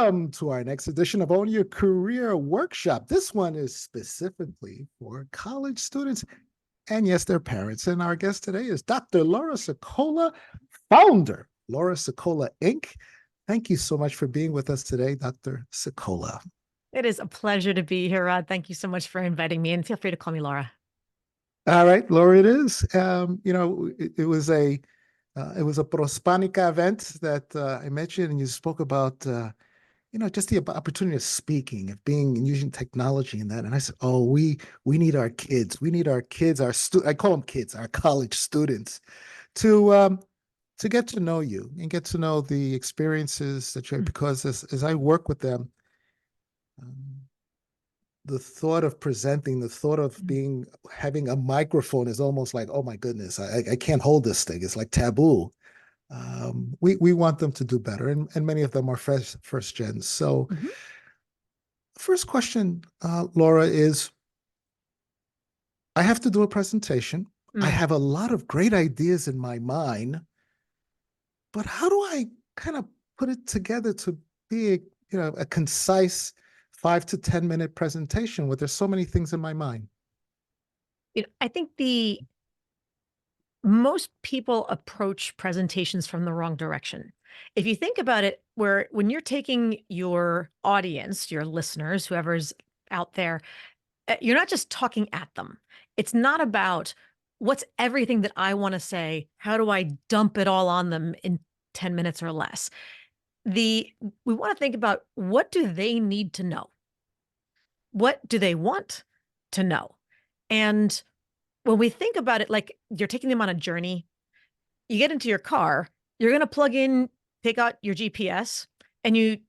Welcome to our next edition of Own Your Career Workshop. This one is specifically for college students and, yes, their parents. And our guest today is Dr. Laura Sicola, founder, Laura Sicola, Inc. Thank you so much for being with us today, Dr. Sicola. It is a pleasure to be here, Rod. Thank you so much for inviting me, and feel free to call me Laura. All right, Laura, it is. It was a Prospanica event that I mentioned, and you spoke about just the opportunity of speaking, of being and using technology in that. And I said, oh, we need our kids. We need our kids, I call them kids, our college students, to get to know you and get to know the experiences that you have, because as I work with them, the thought of presenting, the thought of having a microphone is almost like, oh my goodness, I can't hold this thing. It's like taboo. We want them to do better, and many of them are first gens. So first question, Laura, is I have to do a presentation. I have a lot of great ideas in my mind, but how do I kind of put it together to be a concise 5 to 10 minute presentation where there's so many things in my mind? I think most people approach presentations from the wrong direction. If you think about it, when you're taking your audience, your listeners, whoever's out there, you're not just talking at them. It's not about what's everything that I want to say. How do I dump it all on them in 10 minutes or less? We want to think about, what do they need to know? What do they want to know? And when we think about it, like you're taking them on a journey, you get into your car, you're going to take out your GPS, and you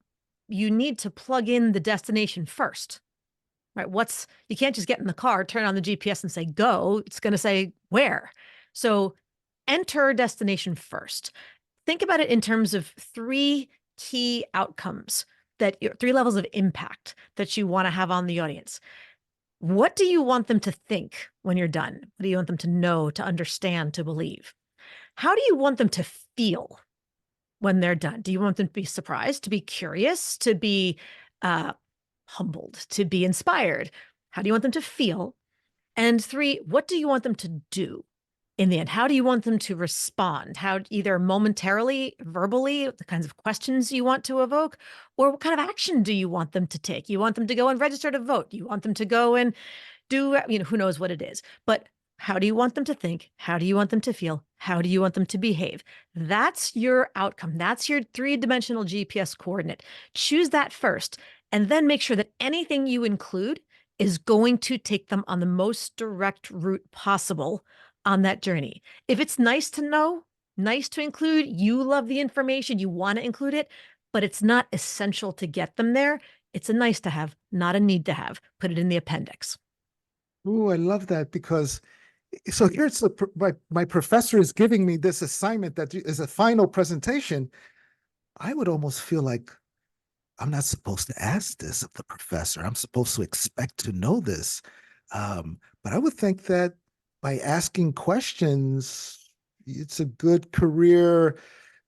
need to plug in the destination first, right? You can't just get in the car, turn on the GPS and say, go. It's going to say where. So enter destination first. Think about it in terms of 3 key outcomes, 3 levels of impact that you want to have on the audience. What do you want them to think when you're done? What do you want them to know, to understand, to believe? How do you want them to feel when they're done? Do you want them to be surprised, to be curious, to be humbled, to be inspired? How do you want them to feel? And 3, what do you want them to do in the end? How do you want them to respond? How, either momentarily, verbally, the kinds of questions you want to evoke, or what kind of action do you want them to take? You want them to go and register to vote. You want them to go and do, who knows what it is. But how do you want them to think? How do you want them to feel? How do you want them to behave? That's your outcome. That's your 3-dimensional GPS coordinate. Choose that first, and then make sure that anything you include is going to take them on the most direct route possible on that journey. If it's nice to know, nice to include, you love the information, you want to include it, but it's not essential to get them there. It's a nice to have, not a need to have. Put it in the appendix. Oh, I love that, because so here's my professor is giving me this assignment that is a final presentation. I would almost feel like I'm not supposed to ask this of the professor. I'm supposed to expect to know this. But I would think that by asking questions, it's a good career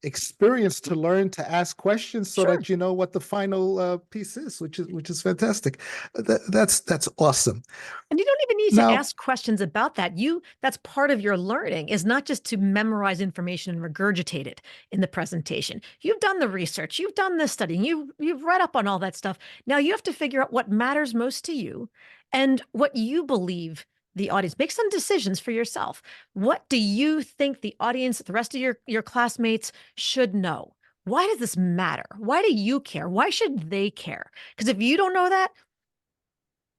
experience to learn to ask questions so that you know what the final piece is, which is fantastic. That's awesome. And you don't even need to ask questions about that. That's part of your learning, is not just to memorize information and regurgitate it in the presentation. You've done the research, you've done the studying, you've read up on all that stuff. Now you have to figure out what matters most to you and what you believe the audience. Make some decisions for yourself. What do you think the audience, the rest of your classmates, should know? Why does this matter? Why do you care? Why should they care? Because if you don't know that,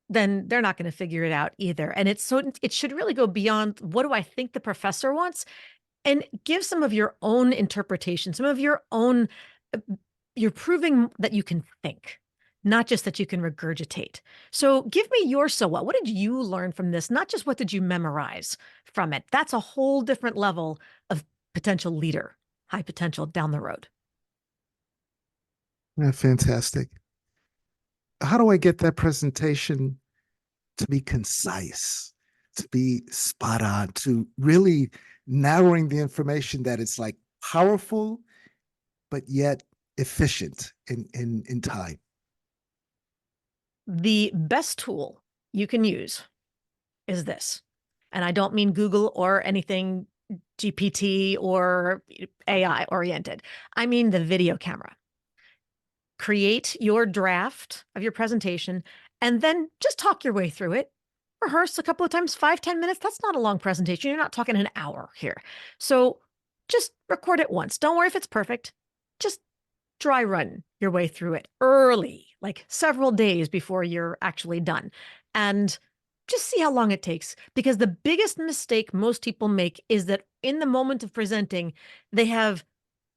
then they're not going to figure it out either. And it should really go beyond, what do I think the professor wants? And give some of your own interpretation, some of your own, you're proving that you can think, not just that you can regurgitate. So give me your so what. What did you learn from this? Not just what did you memorize from it. That's a whole different level of potential leader, high potential down the road. Yeah, fantastic. How do I get that presentation to be concise, to be spot on, to really narrowing the information that it's like powerful, but yet efficient in time? The best tool you can use is this. And I don't mean Google or anything GPT or AI oriented. I mean the video camera. Create your draft of your presentation and then just talk your way through it. Rehearse a couple of times, 5-10 minutes. That's not a long presentation. You're not talking an hour here. So just record it once. Don't worry if it's perfect. Just dry run your way through it early, like several days before you're actually done. And just see how long it takes. Because the biggest mistake most people make is that in the moment of presenting, they have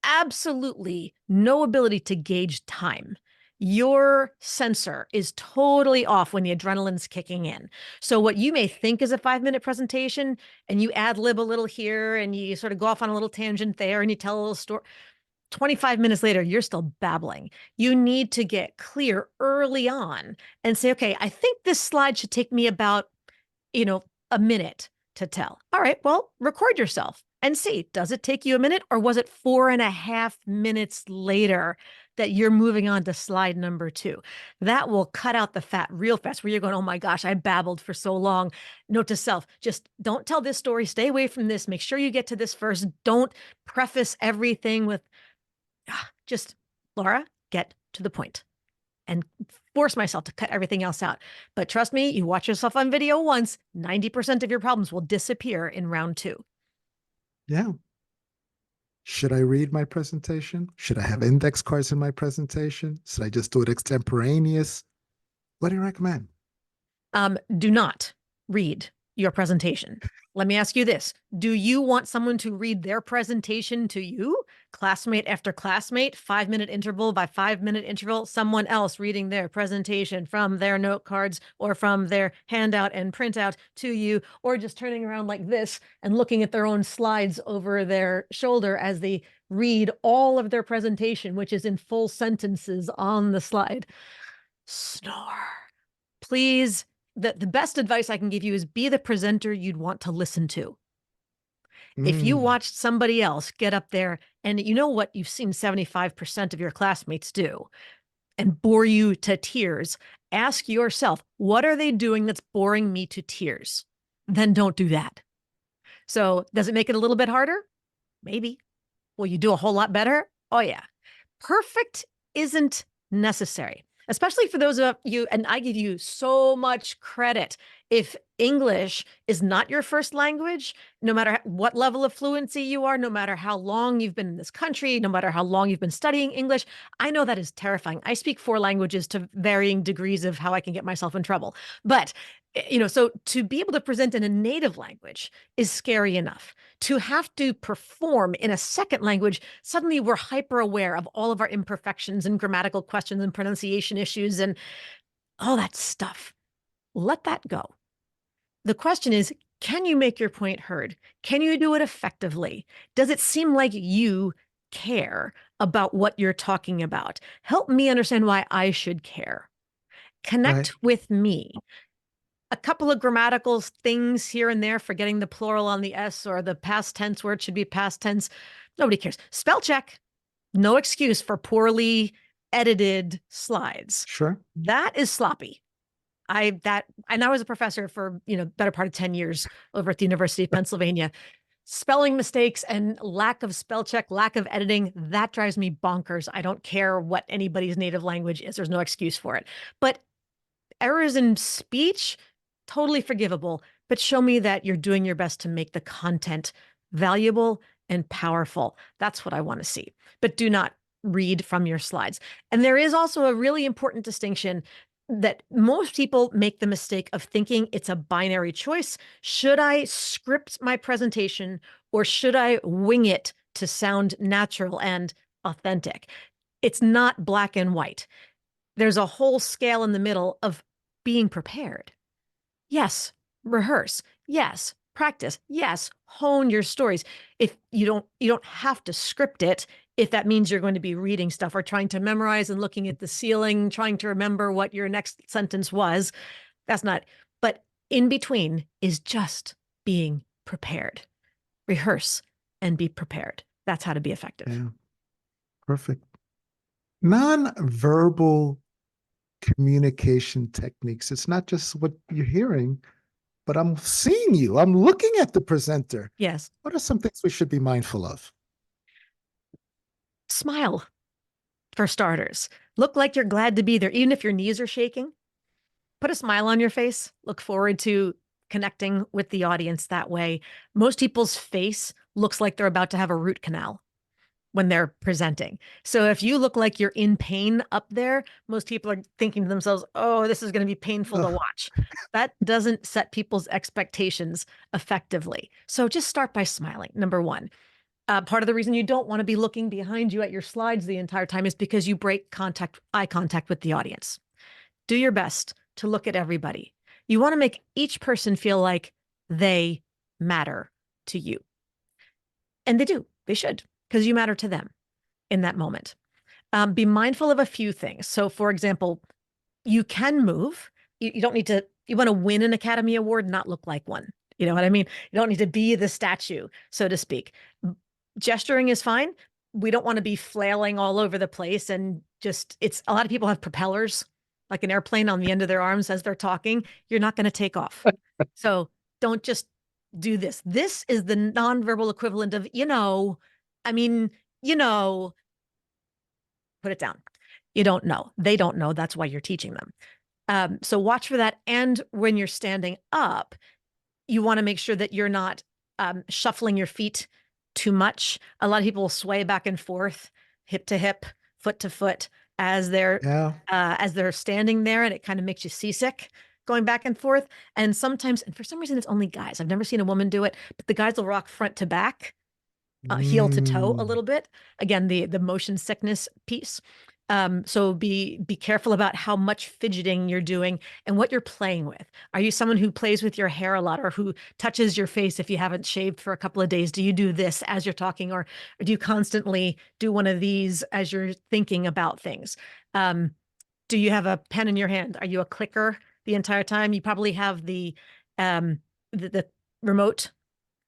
absolutely no ability to gauge time. Your sensor is totally off when the adrenaline's kicking in. So what you may think is a 5-minute presentation and you ad lib a little here and you sort of go off on a little tangent there and you tell a little story. 25 minutes later, you're still babbling. You need to get clear early on and say, okay, I think this slide should take me about, a minute to tell. All right, well, record yourself and see, does it take you a minute or was it 4.5 minutes later that you're moving on to slide number 2? That will cut out the fat real fast where you're going, oh my gosh, I babbled for so long. Note to self, just don't tell this story. Stay away from this. Make sure you get to this first. Don't preface everything with, just, Laura, get to the point, and force myself to cut everything else out. But trust me, you watch yourself on video once, 90% of your problems will disappear in round 2. Yeah. Should I read my presentation? Should I have index cards in my presentation? Should I just do it extemporaneous? What do you recommend? Do not read your presentation. Let me ask you this. Do you want someone to read their presentation to you? Classmate after classmate, 5-minute interval by 5-minute interval, someone else reading their presentation from their note cards or from their handout and printout to you, or just turning around like this and looking at their own slides over their shoulder as they read all of their presentation, which is in full sentences on the slide. Snore. Please, the best advice I can give you is be the presenter you'd want to listen to. If you watched somebody else get up there and you know what you've seen 75% of your classmates do and bore you to tears, ask yourself, what are they doing that's boring me to tears? Then don't do that. So does it make it a little bit harder? Maybe. Will you do a whole lot better? Oh yeah. Perfect isn't necessary, especially for those of you, and I give you so much credit. If English is not your first language, no matter what level of fluency you are, no matter how long you've been in this country, no matter how long you've been studying English, I know that is terrifying. I speak 4 languages to varying degrees of how I can get myself in trouble. But, so to be able to present in a native language is scary enough. To have to perform in a second language, suddenly we're hyper aware of all of our imperfections and grammatical questions and pronunciation issues and all that stuff. Let that go. The question is, can you make your point heard? Can you do it effectively? Does it seem like you care about what you're talking about? Help me understand why I should care. Right. Connect with me. A couple of grammatical things here and there, forgetting the plural on the S or the past tense where it should be past tense. Nobody cares. Spell check. No excuse for poorly edited slides. Sure. That is sloppy. And I was a professor for, better part of 10 years over at the University of Pennsylvania. Spelling mistakes and lack of spell check, lack of editing, that drives me bonkers. I don't care what anybody's native language is. There's no excuse for it. But errors in speech, totally forgivable, but show me that you're doing your best to make the content valuable and powerful. That's what I want to see. But do not read from your slides. And there is also a really important distinction that most people make the mistake of thinking it's a binary choice. Should I script my presentation or should I wing it to sound natural and authentic? It's not black and white. There's a whole scale in the middle of being prepared. Yes, rehearse. Yes, practice. Yes, hone your stories. If you don't have to script it if that means you're going to be reading stuff or trying to memorize and looking at the ceiling, trying to remember what your next sentence was. That's not, but in between is just being prepared. Rehearse and be prepared. That's how to be effective. Yeah. Perfect. Non-verbal communication techniques. It's not just what you're hearing, but I'm seeing you. I'm looking at the presenter. Yes. What are some things we should be mindful of? Smile, for starters. Look like you're glad to be there, even if your knees are shaking. Put a smile on your face. Look forward to connecting with the audience that way. Most people's face looks like they're about to have a root canal when they're presenting. So if you look like you're in pain up there, most people are thinking to themselves, oh, this is going to be painful to Oh, watch. That doesn't set people's expectations effectively. So just start by smiling, number one. Part of the reason you don't want to be looking behind you at your slides the entire time is because you break eye contact with the audience. Do your best to look at everybody. You want to make each person feel like they matter to you. And they do, they should, because you matter to them in that moment. Be mindful of a few things. So, for example, you can move. You don't need to, you want to win an Academy Award, not look like one. You know what I mean? You don't need to be the statue, so to speak. Gesturing is fine. We don't want to be flailing all over the place and just, it's a lot of people have propellers, like an airplane on the end of their arms as they're talking. You're not going to take off. So don't just do this. This is the nonverbal equivalent of, I mean, you know, put it down. You don't know. They don't know. That's why you're teaching them. So watch for that. And when you're standing up, you want to make sure that you're not shuffling your feet too much. A lot of people will sway back and forth, hip to hip, foot to foot, yeah. as they're standing there, and it kind of makes you seasick going back and forth. And sometimes, and for some reason, it's only guys. I've never seen a woman do it, but the guys will rock front to back, heel to toe a Mm. little bit. Again, the motion sickness piece. So be careful about how much fidgeting you're doing and what you're playing with. Are you someone who plays with your hair a lot, or who touches your face if you haven't shaved for a couple of days? Do you do this as you're talking, or do you constantly do one of these as you're thinking about things? Um, do you have a pen in your hand? Are you a clicker the entire time? You probably have the remote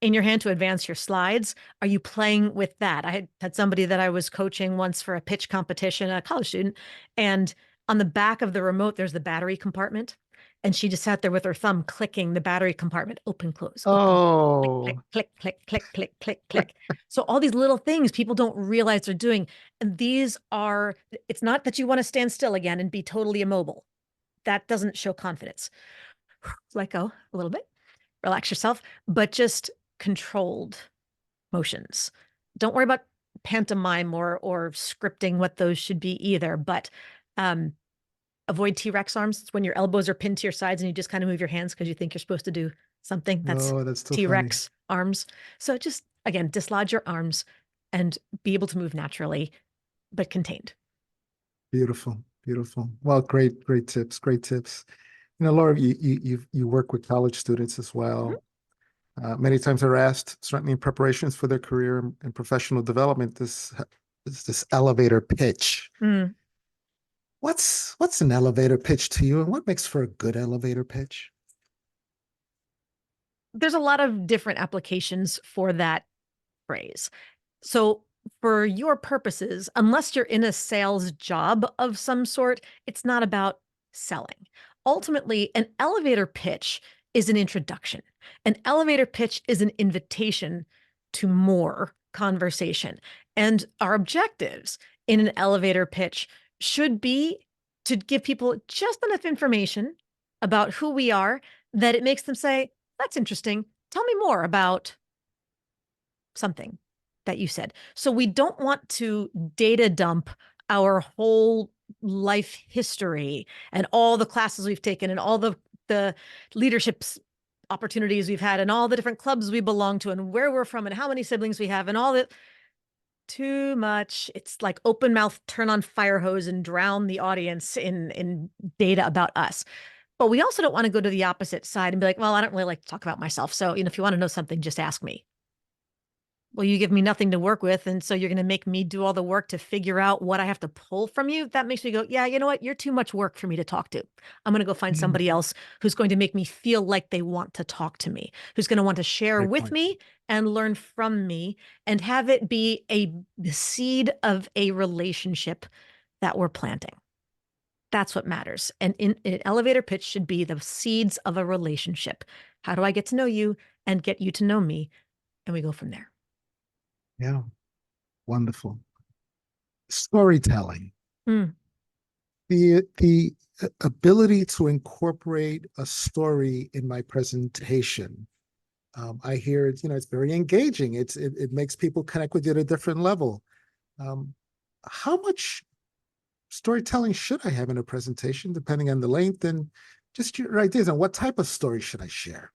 in your hand to advance your slides. Are you playing with that? I had somebody that I was coaching once for a pitch competition, a college student, and on the back of the remote, there's the battery compartment. And she just sat there with her thumb clicking the battery compartment, open, click, click, Oh, click, click, click, click, click, click. So all these little things people don't realize they're doing. And these are, it's not that you want to stand still again and be totally immobile. That doesn't show confidence. Let go a little bit, relax yourself, but just controlled motions. Don't worry about pantomime or scripting what those should be either, but um, avoid T-Rex arms. It's when your elbows are pinned to your sides and you just kind of move your hands because you think you're supposed to do something. That's no, that's too funny. T-Rex arms. So just, again, dislodge your arms and be able to move naturally, but contained. Beautiful, beautiful. Well, great, great tips, great tips. Laura, you work with college students as Mhm. well. Many times they're asked, certainly in preparations for their career and professional development, this elevator pitch. Mm. What's an elevator pitch to you, and what makes for a good elevator pitch? There's a lot of different applications for that phrase. So, for your purposes, unless you're in a sales job of some sort, it's not about selling. Ultimately, an elevator pitch is an introduction. An elevator pitch is an invitation to more conversation. And our objectives in an elevator pitch should be to give people just enough information about who we are that it makes them say, that's interesting. Tell me more about something that you said. So we don't want to data dump our whole life history and all the classes we've taken and all the leaderships opportunities we've had and all the different clubs we belong to and where we're from and how many siblings we have and all that. Too much. It's like open mouth, turn on fire hose and drown the audience in data about us. But we also don't want to go to the opposite side and be like, well, I don't really like to talk about myself. So, if you want to know something, just ask me. Well, you give me nothing to work with. And so you're going to make me do all the work to figure out what I have to pull from you. That makes me go, yeah, you know what? You're too much work for me to talk to. I'm going to go find Mm, somebody else who's going to make me feel like they want to talk to me, who's going to want to share great with point. me and learn from me and have it be the seed of a relationship that we're planting. That's what matters. And an elevator pitch should be the seeds of a relationship. How do I get to know you and get you to know me? And we go from there. Yeah, wonderful. Storytelling. Mm. The ability to incorporate a story in my presentation. I hear it's, it's very engaging. It makes people connect with you at a different level. How much storytelling should I have in a presentation, depending on the length and just your ideas on what type of story should I share?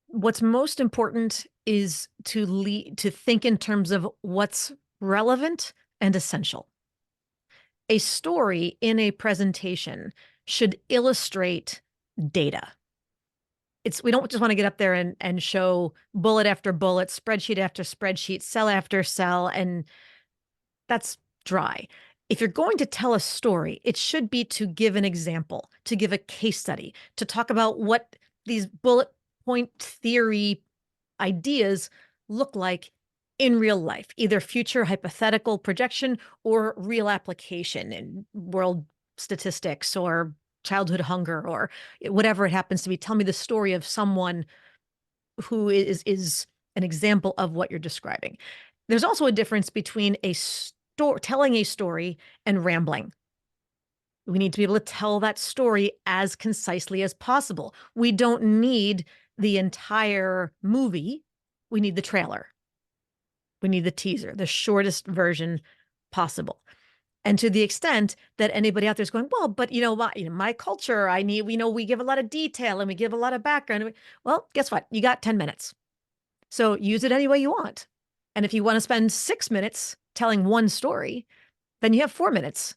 What's most important is to think in terms of what's relevant and essential. A story in a presentation should illustrate data. We don't just want to get up there and show bullet after bullet, spreadsheet after spreadsheet, cell after cell, and that's dry. If you're going to tell a story, it should be to give an example, to give a case study, to talk about what these bullet point theory ideas look like in real life, either future hypothetical projection or real application in world statistics or childhood hunger or whatever it happens to be. Tell me the story of someone who is an example of what you're describing. There's also a difference between telling a story and rambling. We need to be able to tell that story as concisely as possible. We don't need the entire movie. We need the trailer. We need the teaser, the shortest version possible. And to the extent that anybody out there is going, well, but my culture, we give a lot of detail and we give a lot of background. Well, guess what? You got 10 minutes. So use it any way you want. And if you want to spend 6 minutes telling one story, then you have 4 minutes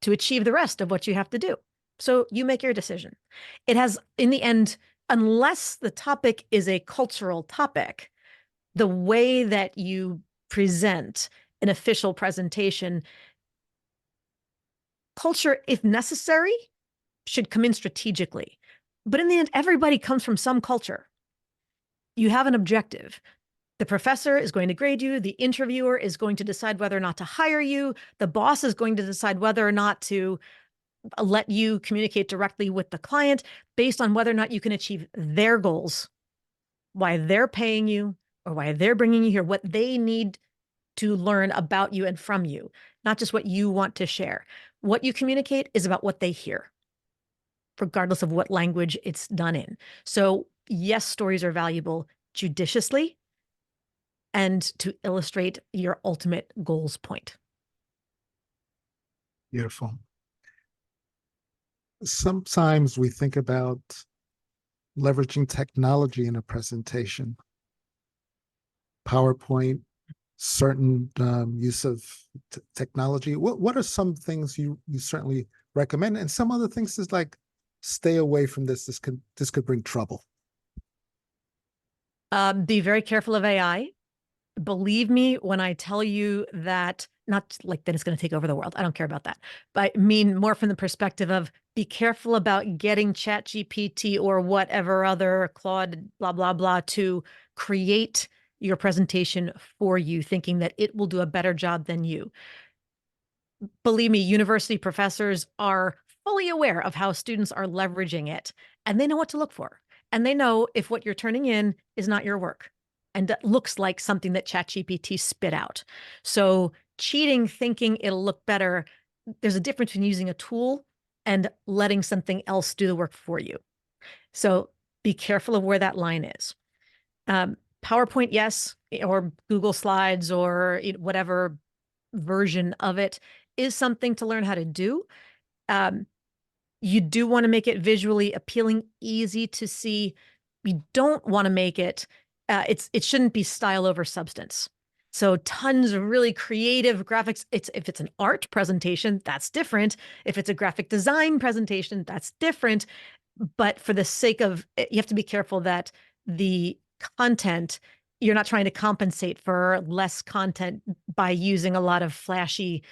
to achieve the rest of what you have to do. So you make your decision. It has, in the end, unless the topic is a cultural topic, the way that you present an official presentation, culture, if necessary, should come in strategically. But in the end, everybody comes from some culture. You have an objective. The professor is going to grade you. The interviewer is going to decide whether or not to hire you. The boss is going to decide whether or not to let you communicate directly with the client based on whether or not you can achieve their goals, why they're paying you or why they're bringing you here, what they need to learn about you and from you, not just what you want to share. What you communicate is about what they hear, regardless of what language it's done in. So yes, stories are valuable judiciously and to illustrate your ultimate goals point. Beautiful. Sometimes we think about leveraging technology in a presentation, PowerPoint, certain use of technology. What are some things you certainly recommend, and some other things is like stay away from this. This could bring trouble. Be very careful of AI. Believe me when I tell you that, not like that it's going to take over the world. I don't care about that. But I mean more from the perspective of be careful about getting ChatGPT or whatever other Claude, blah, blah, blah, to create your presentation for you, thinking that it will do a better job than you. Believe me, university professors are fully aware of how students are leveraging it, and they know what to look for. And they know if what you're turning in is not your work and that looks like something that ChatGPT spit out. So cheating, thinking it'll look better, there's a difference between using a tool and letting something else do the work for you. So be careful of where that line is. PowerPoint, yes, or Google Slides or whatever version of it is something to learn how to do. You do want to make it visually appealing, easy to see. You don't want to make it, it shouldn't be style over substance. So tons of really creative graphics. If it's an art presentation, that's different. If it's a graphic design presentation, that's different. But for the sake of, you have to be careful that the content, you're not trying to compensate for less content by using a lot of flashy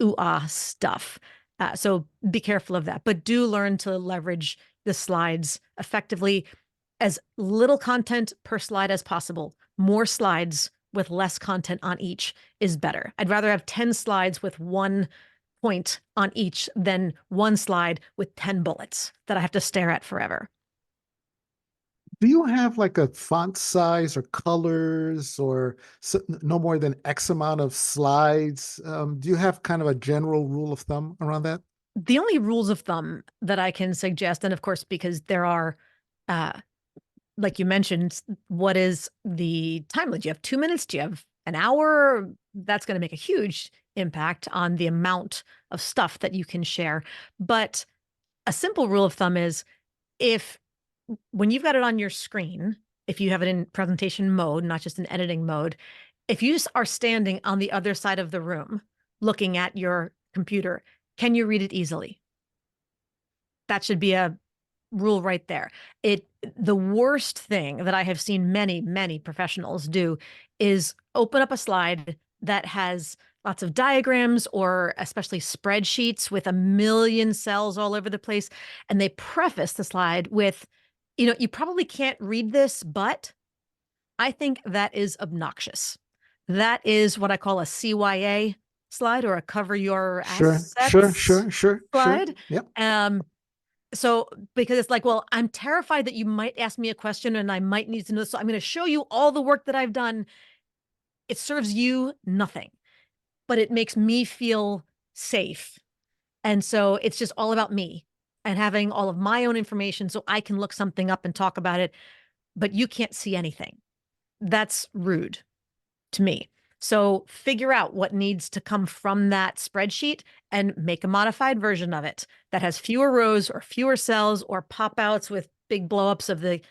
ooh-ah stuff. So be careful of that, but do learn to leverage the slides effectively. As little content per slide as possible. More slides, with less content on each is better. I'd rather have 10 slides with one point on each than one slide with 10 bullets that I have to stare at forever. Do you have like a font size or colors or no more than X amount of slides? Do you have kind of a general rule of thumb around that? The only rules of thumb that I can suggest, and of course, because there are, uh, like you mentioned, what is the time limit? Do you have 2 minutes? Do you have an hour? That's going to make a huge impact on the amount of stuff that you can share. But a simple rule of thumb is if when you've got it on your screen, if you have it in presentation mode, not just in editing mode, if you just are standing on the other side of the room looking at your computer, can you read it easily? That should be a rule right there. The worst thing that I have seen many, many professionals do is open up a slide that has lots of diagrams or especially spreadsheets with a million cells all over the place. And they preface the slide with, you probably can't read this, but I think that is obnoxious. That is what I call a CYA slide or a cover your Sure, sure, assets sure, sure, sure. slide. Yep. So because it's like, well, I'm terrified that you might ask me a question and I might need to know. So I'm going to show you all the work that I've done. It serves you nothing, but it makes me feel safe. And so it's just all about me and having all of my own information so I can look something up and talk about it, but you can't see anything. That's rude to me. So figure out what needs to come from that spreadsheet and make a modified version of it that has fewer rows or fewer cells or pop outs with big blowups of the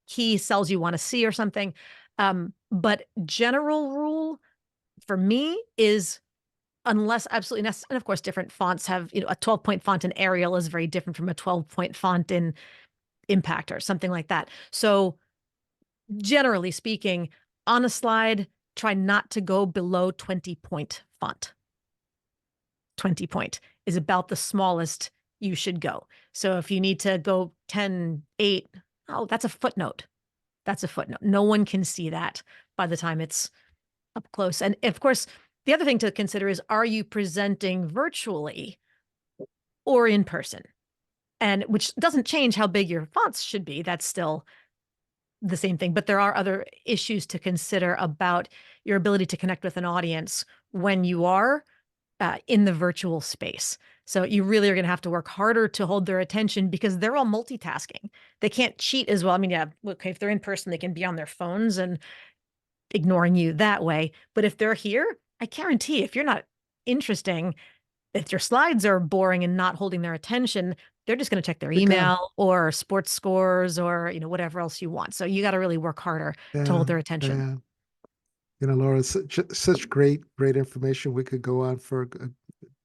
key cells you want to see or something. But general rule for me is unless absolutely necessary. And of course, different fonts have, a 12-point font in Arial is very different from a 12-point font in Impact or something like that. So generally speaking, on a slide, try not to go below 20-point font. 20-point is about the smallest you should go. So if you need to go 10, 8, oh, that's a footnote. That's a footnote. No one can see that by the time it's up close. And of course, the other thing to consider is, are you presenting virtually or in person? And which doesn't change how big your fonts should be. That's still the same thing, but there are other issues to consider about your ability to connect with an audience when you are in the virtual space. So you really are going to have to work harder to hold their attention because they're all multitasking. They can't cheat as well. I mean, yeah, okay, if they're in person, they can be on their phones and ignoring you that way. But if they're here, I guarantee if you're not interesting, if your slides are boring and not holding their attention, they're just going to check their They're gone. email or sports scores or, whatever else you want. So you got to really work harder to hold Yeah, their attention. yeah. Laura, such great, great information. We could go on for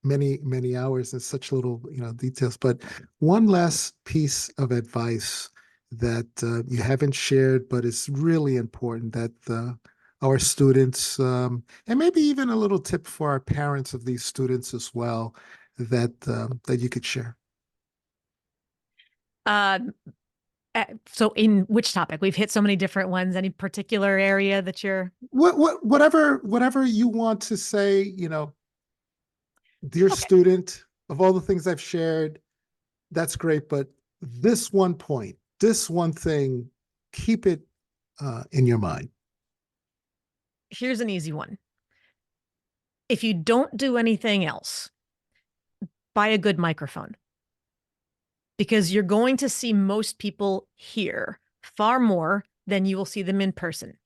many, many hours and such little, details. But one last piece of advice that you haven't shared, but it's really important that our students, and maybe even a little tip for our parents of these students as well, that you could share. Um, so in which topic? We've hit so many different ones. Any particular area that you're Whatever you want to say, dear okay? student, of all the things I've shared, that's great. But this one point, this one thing, keep it in your mind. Here's an easy one. If you don't do anything else, buy a good microphone because you're going to see most people here far more than you will see them in person.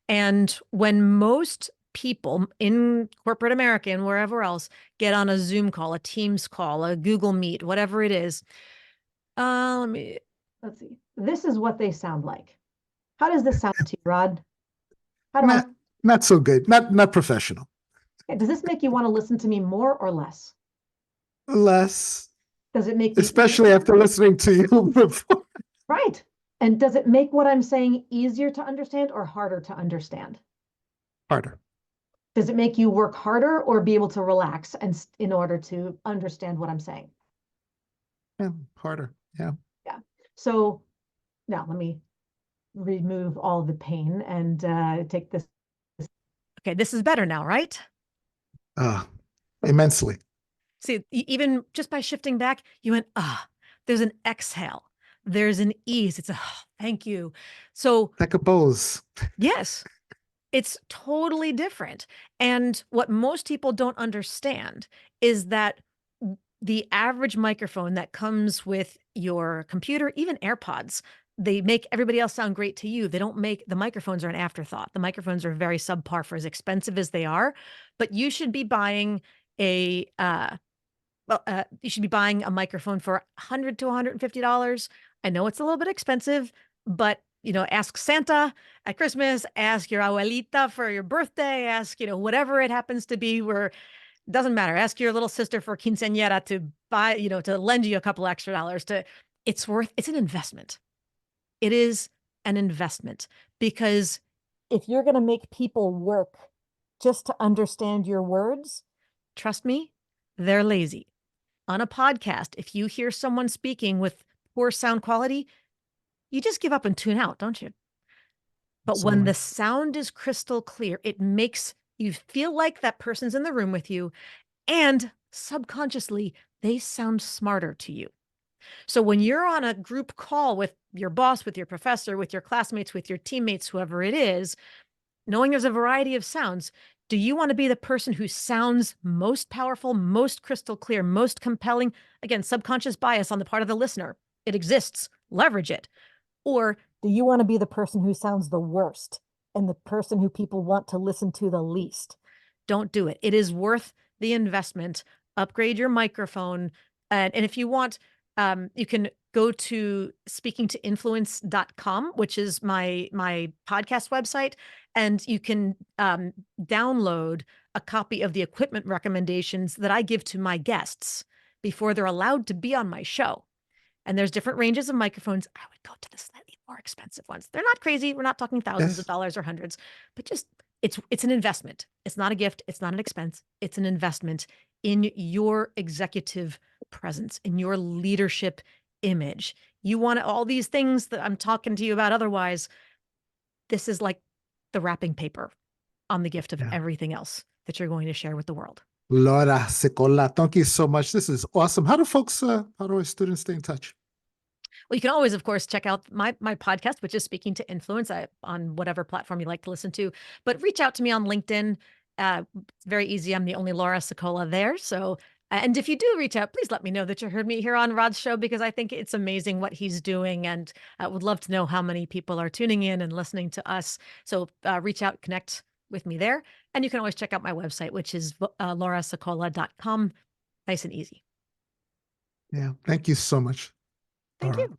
And when most people in corporate America and wherever else get on a Zoom call, a Teams call, a Google Meet, whatever it is, let's see. This is what they sound like. How does this sound to you, Rod? How do Not not so good. Not professional. does this make you want to listen to me more or less? Less, Does it make me especially after listening to you before. right? And does it make what I'm saying easier to understand or harder to understand? Harder. Does it make you work harder or be able to relax and in order to understand what I'm saying? Yeah, harder. Yeah. Yeah. So now let me remove all the pain and take this Okay, this is better now, right? Immensely. See, even just by shifting back, you went, there's an exhale. There's an ease. It's a thank you. So, Like a pose. yes, it's totally different. And what most people don't understand is that the average microphone that comes with your computer, even AirPods, they make everybody else sound great to you. They don't make the microphones are an afterthought. The microphones are very subpar for as expensive as they are, but you should be buying a you should be buying a microphone for $100 to $150. I know it's a little bit expensive, but ask Santa at Christmas, ask your abuelita for your birthday, ask, whatever it happens to be, where it doesn't matter. Ask your little sister for quinceañera to buy, to lend you a couple extra dollars it's an investment. It is an investment because if you're going to make people work just to understand your words, trust me, they're lazy. On a podcast, if you hear someone speaking with poor sound quality, you just give up and tune out, don't you? But when the sound is crystal clear, it makes you feel like that person's in the room with you, and subconsciously, they sound smarter to you. So when you're on a group call with your boss, with your professor, with your classmates, with your teammates, whoever it is, knowing there's a variety of sounds, do you want to be the person who sounds most powerful, most crystal clear, most compelling? Again, subconscious bias on the part of the listener. It exists. Leverage it. Or do you want to be the person who sounds the worst and the person who people want to listen to the least? Don't do it. It is worth the investment. Upgrade your microphone. And if you want, you can go to speakingtoinfluence.com, which is my podcast website, and you can download a copy of the equipment recommendations that I give to my guests before they're allowed to be on my show. And there's different ranges of microphones. I would go to the slightly more expensive ones. They're not crazy. We're not talking thousands of dollars or hundreds, but just it's an investment. It's not a gift. It's not an expense. It's an investment in your executive presence, in your leadership image. You want all these things that I'm talking to you about otherwise. This is like the wrapping paper on the gift of everything else that you're going to share with the world. Laura Sicola, thank you so much. This is awesome. How do our students stay in touch? Well, you can always, of course, check out my podcast, which is Speaking to Influence on whatever platform you like to listen to. But reach out to me on LinkedIn. It's very easy. I'm the only Laura Sicola there. So, and if you do reach out, please let me know that you heard me here on Rod's show, because I think it's amazing what he's doing, and I would love to know how many people are tuning in and listening to us. So reach out, connect with me there. And you can always check out my website, which is laurasicola.com. Nice and easy. Yeah. Thank you so much. Thank you.